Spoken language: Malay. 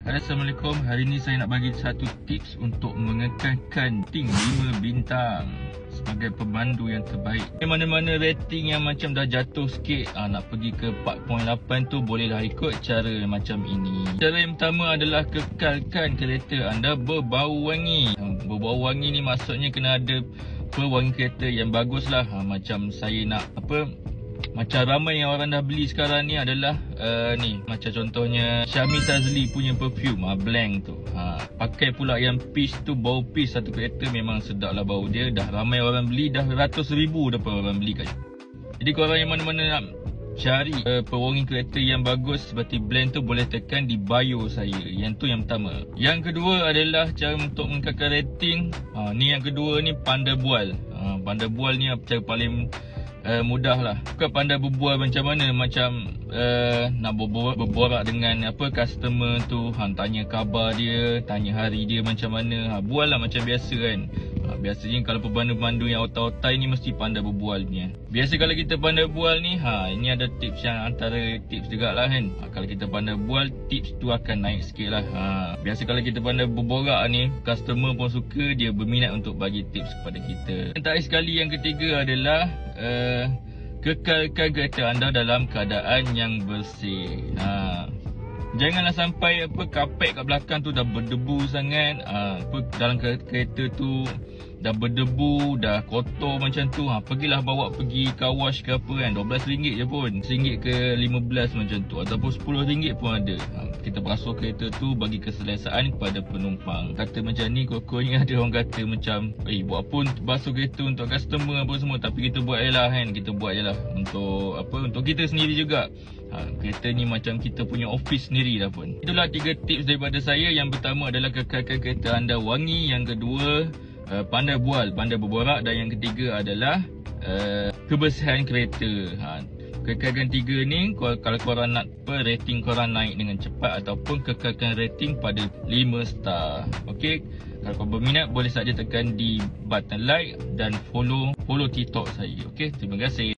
Assalamualaikum. Hari ni saya nak bagi satu tips untuk mengekalkan rating 5 bintang sebagai pemandu yang terbaik. Mana-mana rating yang macam dah jatuh sikit, nak pergi ke 4.8 tu, bolehlah ikut cara macam ini. Cara yang pertama adalah kekalkan kereta anda berbau wangi. Berbau wangi ni maksudnya kena ada wangi kereta yang bagus lah. Macam saya nak macam ramai yang orang dah beli sekarang ni adalah ni, macam contohnya Syami Tazli punya perfume blank tu. Pakai pula yang peach tu, bau peach satu kereta memang sedap lah bau dia. Dah ramai orang beli, dah ratus ribu dah orang beli kat. Jadi korang yang mana-mana nak cari pewangi kereta yang bagus seperti blend tu, boleh tekan di bio saya. Yang tu yang pertama. Yang kedua adalah cara untuk mengekalkan rating. Ni yang kedua ni, pandai bual. Pandai bual ni cara paling mudah lah. Bukan pandai berbual macam mana, macam nak berborak dengan customer tu, tanya khabar dia, tanya hari dia macam mana. Bual lah macam biasa kan. Biasanya kalau pemandu-pemandu yang otai-otai ni mesti pandai berbual punya. Biasa kalau kita pandai bual ni, ini ada tips yang antara tips jugalah kan. Kalau kita pandai bual, tips tu akan naik sikit lah. Biasa kalau kita pandai berborak ni, customer pun suka, dia berminat untuk bagi tips kepada kita. Yang terakhir sekali, yang ketiga adalah kekalkan kereta anda dalam keadaan yang bersih. Janganlah sampai kapet kat belakang tu dah berdebu sangat. Dalam kereta tu dah berdebu, dah kotor macam tu. Pergilah bawa pergi car wash ke apa kan. RM12 je pun. RM1 ke RM15 macam tu. Ataupun RM10 pun ada. Kita basuh kereta tu bagi keselesaan kepada penumpang. Kata macam ni, kokoknya ada orang kata macam, buat apa basuh kereta untuk customer apa semua. Tapi kita buat je lah kan. Kita buat je lah untuk untuk kita sendiri juga. Kereta ni macam kita punya office sendiri dah pun. Itulah 3 tips daripada saya. Yang pertama adalah kekalkan kereta anda wangi. Yang kedua, pandai bual, pandai berborak. Dan yang ketiga adalah kebersihan kereta. Kekalkan 3 ni, kalau korang nak rating korang naik dengan cepat, ataupun kekalkan rating pada 5 star. Okey, kalau korang berminat boleh saja tekan di button like dan follow TikTok saya. Okey, terima kasih.